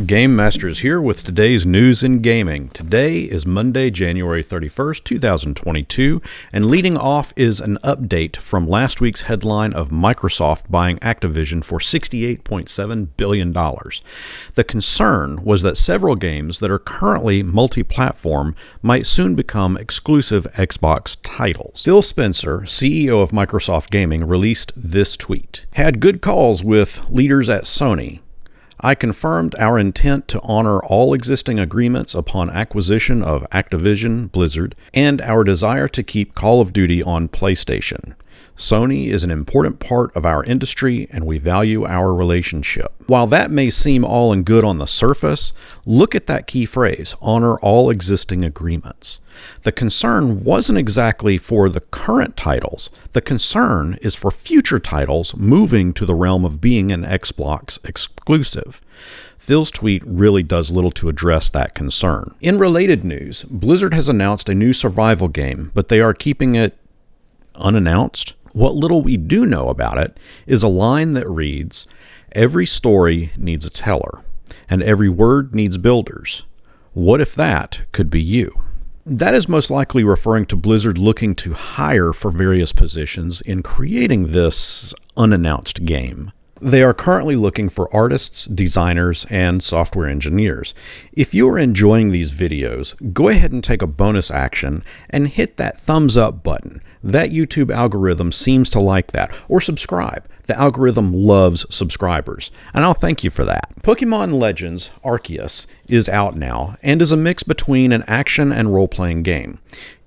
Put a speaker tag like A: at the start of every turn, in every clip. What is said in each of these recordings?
A: GameMasters here with today's news in gaming. Today is Monday, January 31st, 2022, and leading off is an update from last week's headline of Microsoft buying Activision for $68.7 billion. The concern was that several games that are currently multi-platform might soon become exclusive Xbox titles. Phil Spencer, CEO of Microsoft Gaming, released this tweet. Had good calls with leaders at Sony. I confirmed our intent to honor all existing agreements upon acquisition of Activision Blizzard and our desire to keep Call of Duty on PlayStation. Sony is an important part of our industry and we value our relationship. While that may seem all and good on the surface, look at that key phrase, honor all existing agreements. The concern wasn't exactly for the current titles. The concern is for future titles moving to the realm of being an Xbox exclusive. Phil's tweet really does little to address that concern. In related news, Blizzard has announced a new survival game, but they are keeping it unannounced. What little we do know about it is a line that reads, "Every story needs a teller, and every word needs builders. What if that could be you?" That is most likely referring to Blizzard looking to hire for various positions in creating this unannounced game. They are currently looking for artists, designers, and software engineers. If you are enjoying these videos, go ahead and take a bonus action and hit that thumbs up button. That YouTube algorithm seems to like that. Or subscribe. The algorithm loves subscribers, and I'll thank you for that. Pokemon Legends Arceus is out now and is a mix between an action and role-playing game.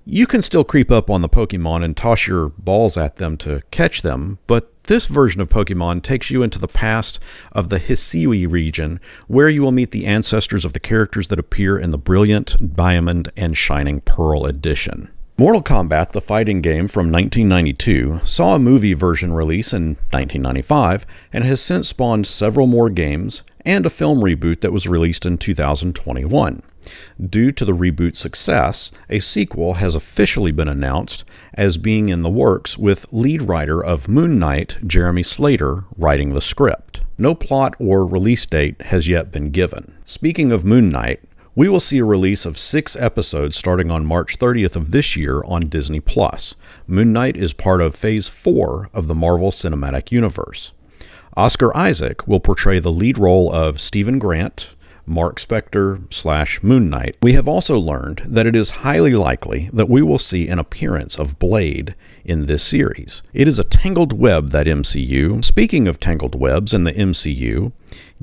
A: You can still creep up on the Pokemon and toss your balls at them to catch them, but this version of Pokemon takes you into the past of the Hisui region, where you will meet the ancestors of the characters that appear in the Brilliant Diamond and Shining Pearl edition. Mortal Kombat, the fighting game from 1992, saw a movie version release in 1995 and has since spawned several more games and a film reboot that was released in 2021. Due to the reboot's success, a sequel has officially been announced as being in the works, with lead writer of Moon Knight, Jeremy Slater, writing the script. No plot or release date has yet been given. Speaking of Moon Knight, we will see a release of 6 episodes starting on March 30th of this year on Disney+. Moon Knight is part of Phase 4 of the Marvel Cinematic Universe. Oscar Isaac will portray the lead role of Stephen Grant, Mark Spector / Moon Knight. We have also learned that it is highly likely that we will see an appearance of Blade in this series. It is a tangled web, that MCU. Speaking of tangled webs in the MCU,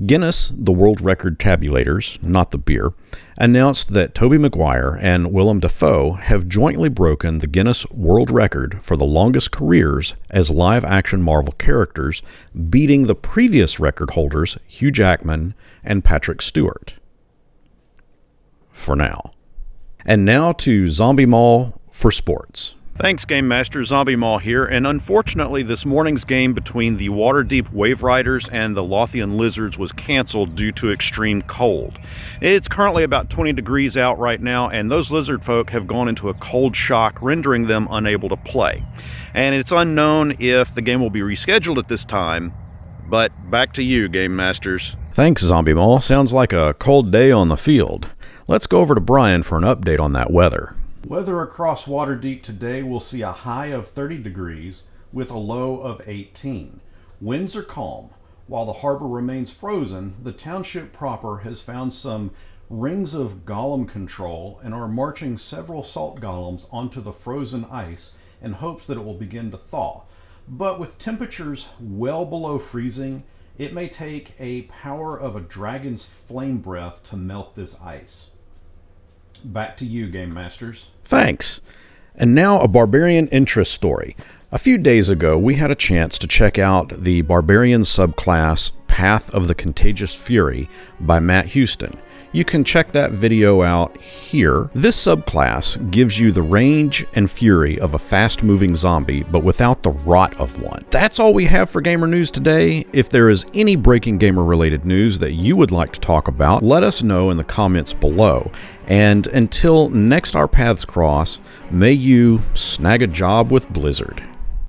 A: Guinness, the world record tabulators, not the beer, announced that Tobey Maguire and Willem Dafoe have jointly broken the Guinness World Record for the longest careers as live-action Marvel characters, beating the previous record holders, Hugh Jackman and Patrick Stewart. For now. And now to Zombie Mall for sports. Thanks, Game Master. Zombie Mall here, and unfortunately this morning's game between the Waterdeep Wave Riders and the Lothian Lizards was canceled due to extreme cold. It's currently about 20 degrees out right now, and those lizard folk have gone into a cold shock, rendering them unable to play. And it's unknown if the game will be rescheduled at this time, but back to you, Game Masters. Thanks, Zombie Mall. Sounds like a cold day on the field. Let's go over to Brian for an update on that weather.
B: Weather across Waterdeep today will see a high of 30 degrees with a low of 18. Winds are calm. While the harbor remains frozen, the township proper has found some rings of golem control and are marching several salt golems onto the frozen ice in hopes that it will begin to thaw. But with temperatures well below freezing, it may take a power of a dragon's flame breath to melt this ice. Back to you, Game Masters.
A: Thanks. And now a Barbarian interest story. A few days ago, we had a chance to check out the Barbarian subclass Path of the Contagious Fury by Matt Houston. You can check that video out here. This subclass gives you the range and fury of a fast-moving zombie, but without the rot of one. That's all we have for Gamer News today. If there is any breaking gamer-related news that you would like to talk about, let us know in the comments below. And until next our paths cross, may you snag a job with Blizzard.